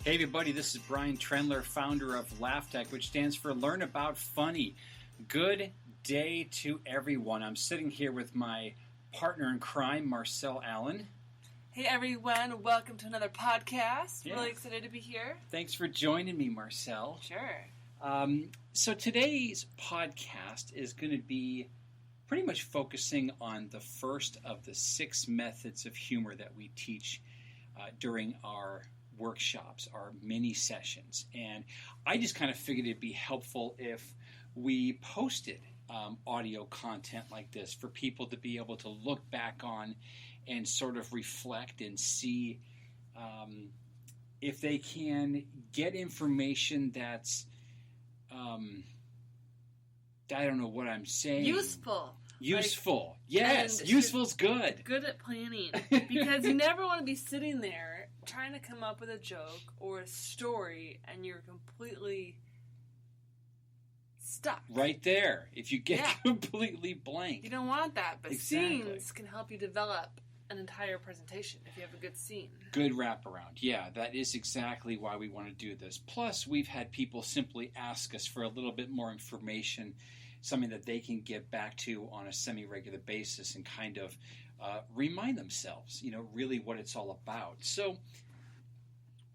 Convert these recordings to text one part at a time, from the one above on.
Hey everybody, this is Brian Trendler, founder of LAF Tech, which stands for Learn About Funny. Good day to everyone. I'm sitting here with my partner in crime, Marcelle Allen. Hey everyone, welcome to another podcast. Yeah. Really excited to be here. Thanks for joining me, Marcelle. Sure. So today's podcast is going to be pretty much focusing on the first of the 6 methods of humor that we teach during our workshops, our mini sessions. And I just kind of figured it'd be helpful if we posted audio content like this for people to be able to look back on and sort of reflect and see if they can get information that's I don't know what I'm saying. Useful. Yes, useful's good. Good at planning. Because you never want to be sitting there trying to come up with a joke or a story and you're completely stuck. Right there. If you get completely blank. You don't want that, but Exactly. scenes can help you develop an entire presentation if you have a good scene. Good wraparound. Yeah, that is exactly why we want to do this. Plus, we've had people simply ask us for a little bit more information, something that they can get back to on a semi-regular basis and kind of remind themselves, really what it's all about. So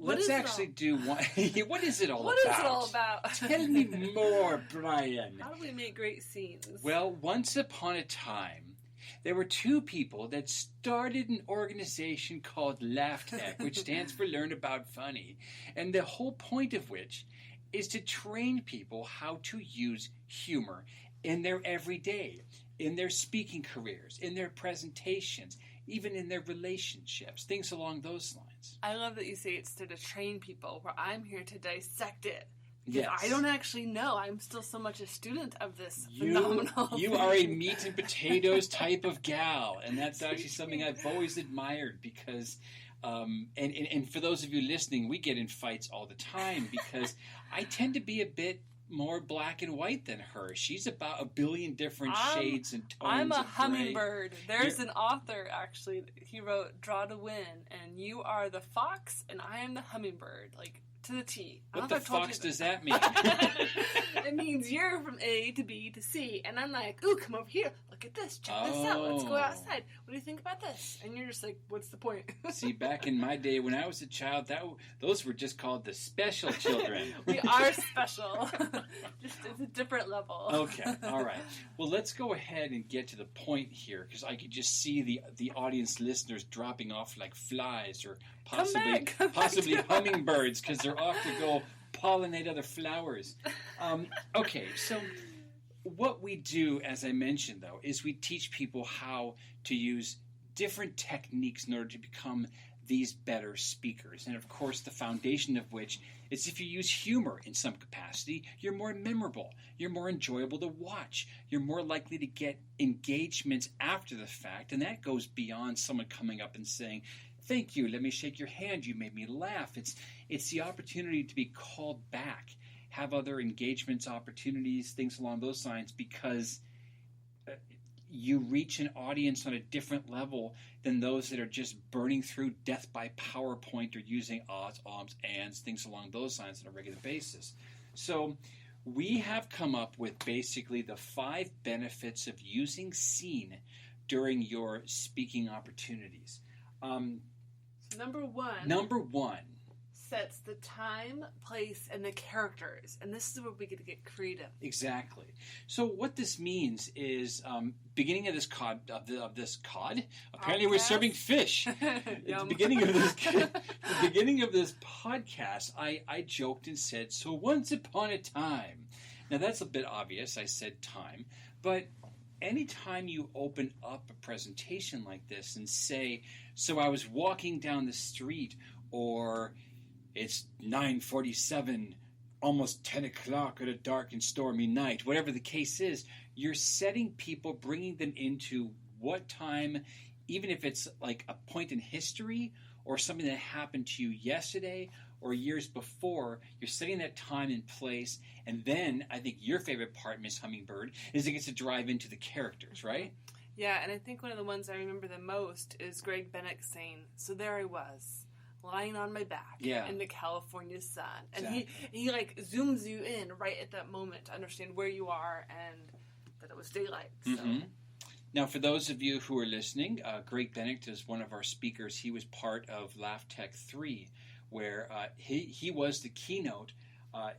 let's actually do one. What is it all about? What is it all about? Tell me more, Brian. How do we make great scenes? Well, once upon a time, there were 2 people that started an organization called LAF Tech, which stands for Learn About Funny, and the whole point of which is to train people how to use humor in their everyday, in their speaking careers, in their presentations, even in their relationships, things along those lines. I love that you say it's to train people, where I'm here to dissect it. Because Yes. I don't actually know. I'm still so much a student of this phenomenal You are a meat and potatoes type of gal, and that's actually something I've always admired because, and for those of you listening, we get in fights all the time because I tend to be a bit more black and white than her. She's about a billion different shades and tones. I'm a of hummingbird. gray. There's an author, actually, he wrote Draw to Win, and you are the fox, and I am the hummingbird. Like, to the T. What the fox does that mean? It means you're from A to B to C. And I'm like, ooh, come over here. Look at this. Check this out. Let's go outside. What do you think about this? And you're just like, what's the point? See, back in my day when I was a child, those were just called the special children. We are special. Just it's a different level. Okay, all right. Well, let's go ahead and get to the point here because I could just see the audience listeners dropping off like flies or possibly hummingbirds because they're off to go pollinate other flowers. Okay, so what we do, as I mentioned, though, is we teach people how to use different techniques in order to become these better speakers. And, of course, the foundation of which is if you use humor in some capacity, you're more memorable, you're more enjoyable to watch, you're more likely to get engagements after the fact, and that goes beyond someone coming up and saying, "Thank you, let me shake your hand, you made me laugh." It's the opportunity to be called back, have other engagements, opportunities, things along those lines, because you reach an audience on a different level than those that are just burning through death by PowerPoint or using odds, ohms, ands, things along those lines on a regular basis. So we have come up with basically the 5 benefits of using scene during your speaking opportunities. Number one sets the time, place, and the characters. And this is where we get to get creative. Exactly. So what this means is beginning of this cod. Apparently, we're serving fish. At the beginning of this podcast, I joked and said, "So once upon a time." Now that's a bit obvious. I said time, but anytime you open up a presentation like this and say, "So I was walking down the street," or "It's 9:47, almost 10 o'clock on a dark and stormy night," whatever the case is, you're setting people, bringing them into what time, even if it's like a point in history or something that happened to you yesterday or years before, you're setting that time and place. And then I think your favorite part, Miss Hummingbird, is it gets to drive into the characters, right? Yeah, and I think one of the ones I remember the most is Greg Bennett saying, "So there I was, lying on my back in the California sun. And he like zooms you in right at that moment to understand where you are and that it was daylight. So. Now, for those of you who are listening, Greg Bennett is one of our speakers. He was part of LAF Tech 3, where he was the keynote,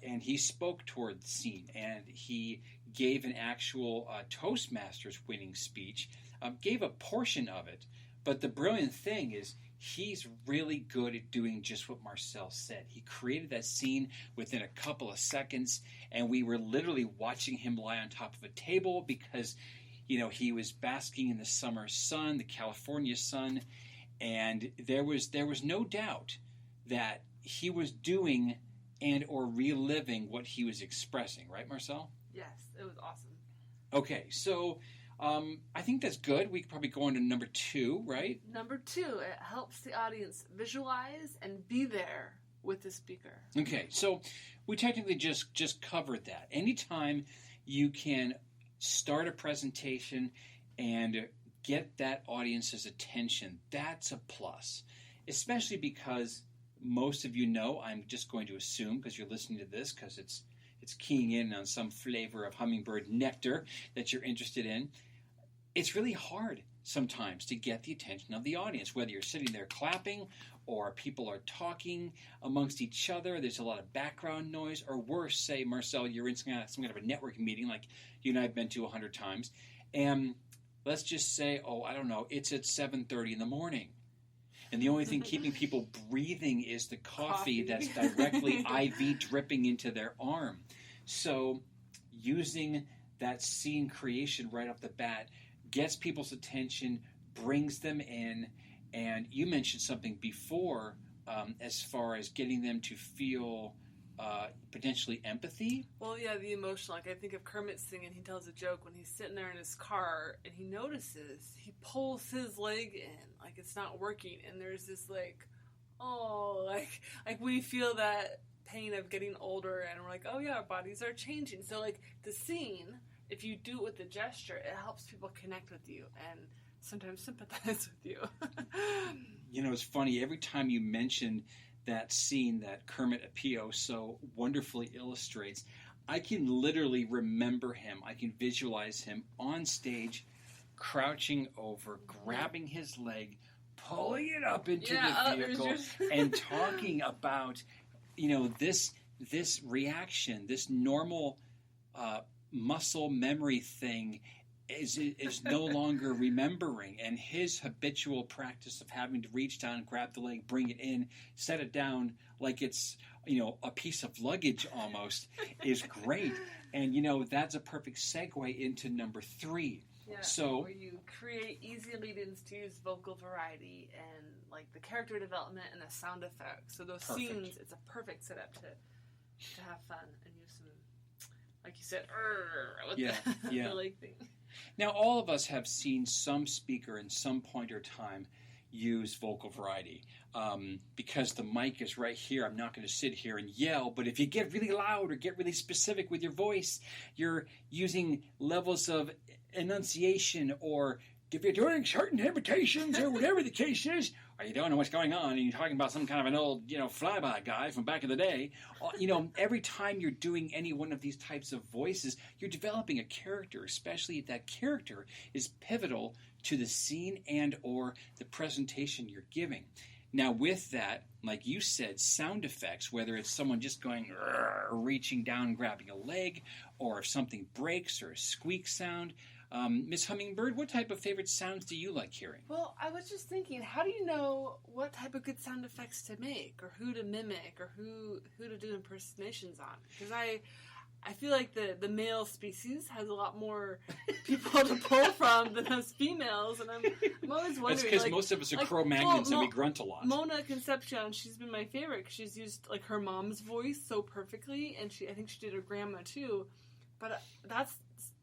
and he spoke toward the scene, and he gave an actual Toastmasters winning speech, gave a portion of it. But the brilliant thing is he's really good at doing just what Marcelle said. He created that scene within a couple of seconds, and we were literally watching him lie on top of a table because he was basking in the summer sun, the California sun, and there was no doubt that he was doing and or reliving what he was expressing. Right, Marcelle? Yes, it was awesome. Okay, so I think that's good. We could probably go on to number 2, right? Number 2, it helps the audience visualize and be there with the speaker. Okay, so we technically just covered that. Anytime you can start a presentation and get that audience's attention, that's a plus. Especially because most of you know, I'm just going to assume, because you're listening to this, because it's keying in on some flavor of hummingbird nectar that you're interested in. It's really hard sometimes to get the attention of the audience, whether you're sitting there clapping or people are talking amongst each other, there's a lot of background noise, or worse, say, Marcelle, you're in some kind of a networking meeting like you and I have been to 100 times, and let's just say, it's at 7:30 in the morning. And the only thing keeping people breathing is the coffee that's directly IV dripping into their arm. So using that scene creation right off the bat gets people's attention, brings them in, and you mentioned something before as far as getting them to feel potentially empathy. Well, yeah, the emotional. Like I think of Kermit singing, he tells a joke when he's sitting there in his car and he notices, he pulls his leg in, like it's not working, and there's this like we feel that pain of getting older, and we're like, oh yeah, our bodies are changing. So like the scene, if you do it with the gesture, it helps people connect with you and sometimes sympathize with you. It's funny, every time you mention that scene that Kermit Apio so wonderfully illustrates, I can literally remember him. I can visualize him on stage, crouching over, grabbing his leg, pulling it up into the vehicle, and talking about, this reaction, this normal muscle memory thing is no longer remembering, and his habitual practice of having to reach down, grab the leg, bring it in, set it down like it's a piece of luggage almost is great. And that's a perfect segue into number 3. Yeah, so where you create easy lead-ins to use vocal variety and like the character development and the sound effects. So those scenes, it's a perfect setup to have fun and use some, like you said, with the leg thing. Now, all of us have seen some speaker in some point or time use vocal variety. Because the mic is right here, I'm not going to sit here and yell, but if you get really loud or get really specific with your voice, you're using levels of enunciation, or if you're doing certain invitations or whatever the case is, or you don't know what's going on and you're talking about some kind of an old, flyby guy from back in the day, every time you're doing any one of these types of voices, you're developing a character, especially if that character is pivotal to the scene and or the presentation you're giving. Now with that, like you said, sound effects, whether it's someone just going, reaching down, grabbing a leg, or if something breaks or a squeak sound. Miss Hummingbird, what type of favorite sounds do you like hearing? Well, I was just thinking, how do you know what type of good sound effects to make, or who to mimic, or who to do impersonations on? Because I feel like the male species has a lot more people to pull from than us females, and I'm always wondering. That's because most of us are Cro-Magnons and we grunt a lot. Mona Concepcion, she's been my favorite because she's used like her mom's voice so perfectly, and I think she did her grandma too. But that's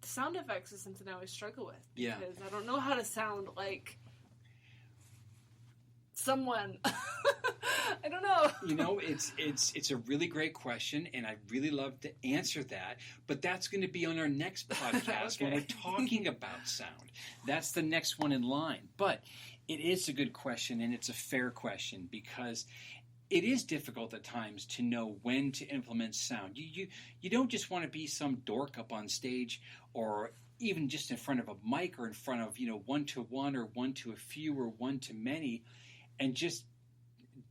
sound effects is something I always struggle with because I don't know how to sound like someone. I don't know. It's a really great question, and I'd really love to answer that. But that's going to be on our next podcast when we're talking about sound. That's the next one in line. But It is a good question, and it's a fair question, because it is difficult at times to know when to implement sound. You don't just want to be some dork up on stage, or even just in front of a mic, or in front of, one to one, or one to a few, or one to many, and just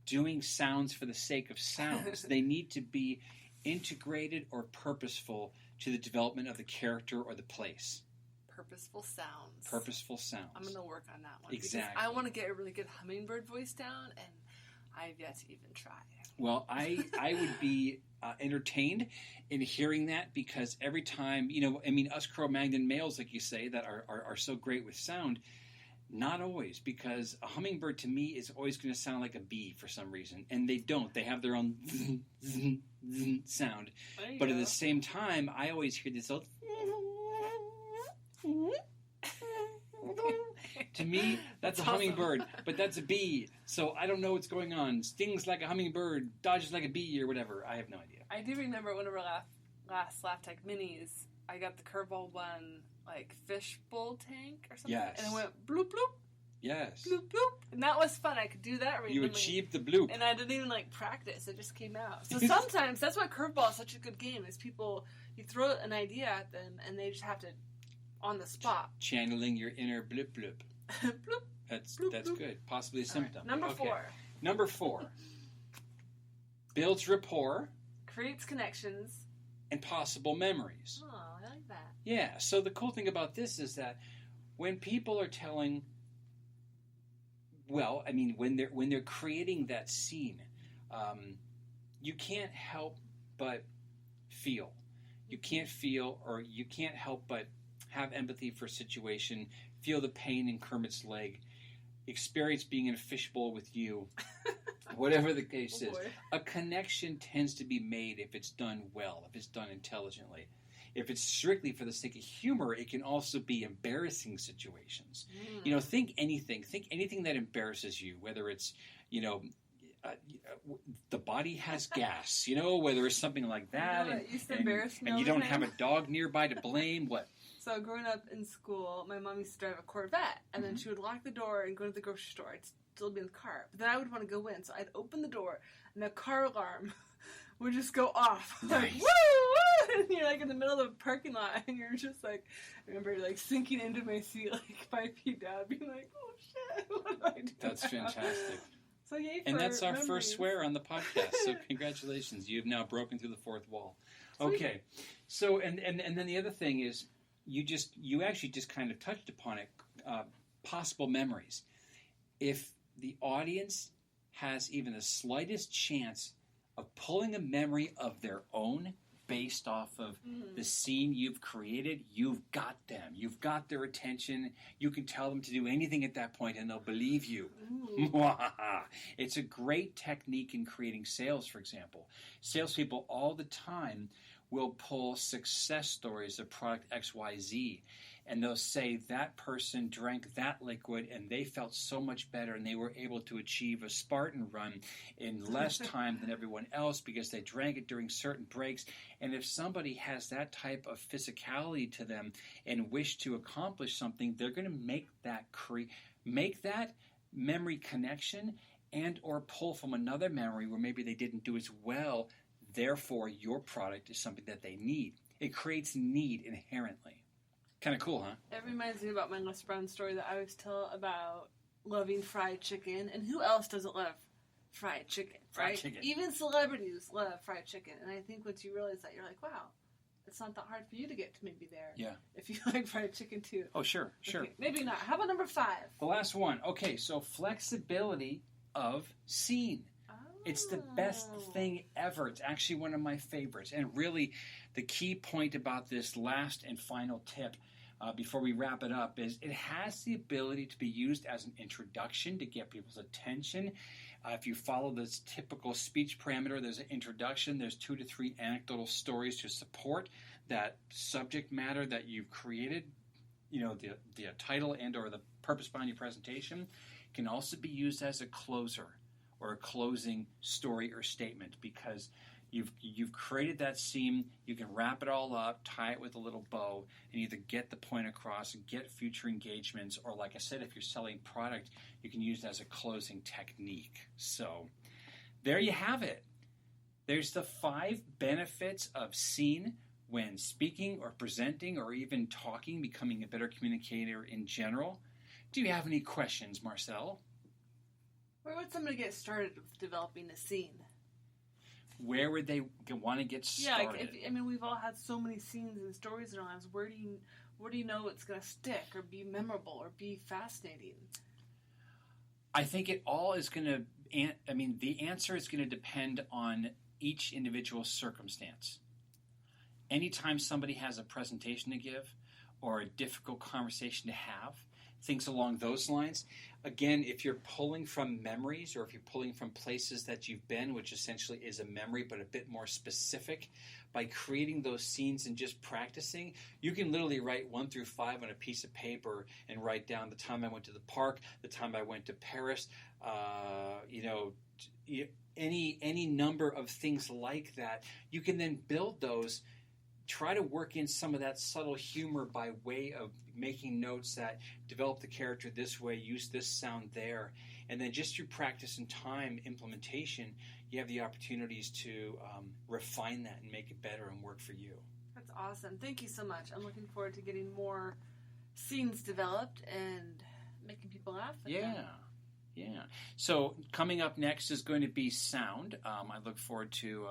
doing sounds for the sake of sounds. They need to be integrated or purposeful to the development of the character or the place. Purposeful sounds. Purposeful sounds. I'm going to work on that one. Exactly. Because I want to get a really good hummingbird voice down, and I've yet to even try. Well, I would be entertained in hearing that, because every time, us Cro-Magnon males, like you say, that are so great with sound, not always, because a hummingbird to me is always going to sound like a bee for some reason, and they don't. They have their own sound. But at the same time, I always hear this old... To me, that's a hummingbird, but that's a bee. So I don't know what's going on. Stings like a hummingbird, dodges like a bee, or whatever. I have no idea. I do remember one of our last LAF Tech Minis, I got the curveball one, like fishbowl tank or something. Yes. And it went bloop bloop. Yes. Bloop bloop. And that was fun. I could do that randomly. You achieved the bloop. And I didn't even practice. It just came out. So sometimes that's why curveball is such a good game, is you throw an idea at them and they just have to, on the spot. Channeling your inner bloop bloop. Bloop. That's bloop. good. Possibly a symptom. Right. Number 4. Builds rapport. Creates connections. And possible memories. Oh, I like that. Yeah. So the cool thing about this is that when people are telling, when they're creating that scene, you can't help but feel. You can't feel, or you can't help but have empathy for a situation, feel the pain in Kermit's leg, experience being in a fishbowl with you, whatever the case is. A connection tends to be made if it's done well, if it's done intelligently. If it's strictly for the sake of humor, it can also be embarrassing situations. Think anything that embarrasses you, whether it's, the body has gas, whether it's something like that, and you don't have a dog nearby to blame. What? So growing up in school, my mom used to drive a Corvette, and then she would lock the door and go to the grocery store. I'd still be in the car, but then I would want to go in, so I'd open the door, and the car alarm would just go off. Nice. Woo, woo! And you're in the middle of a parking lot, and you're just I remember sinking into my seat 5 feet down, being oh shit, what do I do? That's fantastic. So yay and that's our memories. first swear on the podcast. So congratulations, you've now broken through the fourth wall. Okay, so and then the other thing is you actually just kind of touched upon it. Possible memories. If the audience has even the slightest chance of pulling a memory of their own based off of the scene you've created, you've got them. You've got their attention. You can tell them to do anything at that point, and they'll believe you. It's a great technique in creating sales, for example. Salespeople all the time will pull success stories of product XYZ, and they'll say that person drank that liquid and they felt so much better, and they were able to achieve a Spartan run in less time than everyone else because they drank it during certain breaks. And if somebody has that type of physicality to them and wish to accomplish something, they're going to make that memory connection and or pull from another memory where maybe they didn't do as well. Therefore, your product is something that they need. It creates need inherently. Kind of cool, huh? It reminds me about my Les Brown story that I always tell about loving fried chicken. And who else doesn't love fried chicken, right? Fried chicken. Even celebrities love fried chicken. And I think once you realize that, you're wow, it's not that hard for you to get to maybe there. Yeah. If you like fried chicken too. Oh, sure. Okay, maybe not. How about number 5? The last one. Okay, so flexibility of scene. It's the best thing ever. It's actually one of my favorites. And really, the key point about this last and final tip before we wrap it up is it has the ability to be used as an introduction to get people's attention. If you follow this typical speech parameter, there's an introduction. There's 2 to 3 anecdotal stories to support that subject matter that you've created. The title and or the purpose behind your presentation can also be used as a closer or a closing story or statement, because You've created that seam. You can wrap it all up, tie it with a little bow, and either get the point across and get future engagements, or like I said, if you're selling product, you can use it as a closing technique. So there you have it. There's the 5 benefits of scene when speaking or presenting or even talking, becoming a better communicator in general. Do you have any questions, Marcelle? Where would somebody get started with developing a scene? Where would they want to get started? Yeah, we've all had so many scenes and stories in our lives. Where do you know it's going to stick or be memorable or be fascinating? I think it all is going to, the answer is going to depend on each individual circumstance. Anytime somebody has a presentation to give or a difficult conversation to have, things along those lines. Again, if you're pulling from memories or if you're pulling from places that you've been, which essentially is a memory but a bit more specific, by creating those scenes and just practicing, you can literally write 1 through 5 on a piece of paper and write down the time I went to the park, the time I went to Paris, any number of things like that. You can then build those. Try to work in some of that subtle humor by way of making notes that develop the character this way, use this sound there. And then just through practice and time implementation, you have the opportunities to refine that and make it better and work for you. That's awesome. Thank you so much. I'm looking forward to getting more scenes developed and making people laugh. Yeah. So coming up next is going to be sound. I look forward to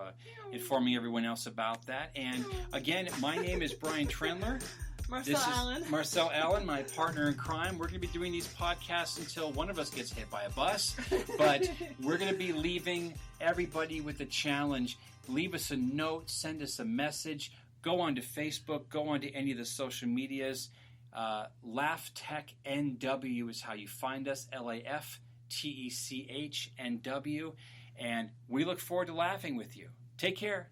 informing everyone else about that. And again, my name is Brian Trendler. Marcelle Allen, my partner in crime. We're going to be doing these podcasts until one of us gets hit by a bus. But we're going to be leaving everybody with a challenge. Leave us a note. Send us a message. Go on to Facebook. Go on to any of the social medias. LAF Tech NW is how you find us. LAF TECHNW, and we look forward to laughing with you. Take care.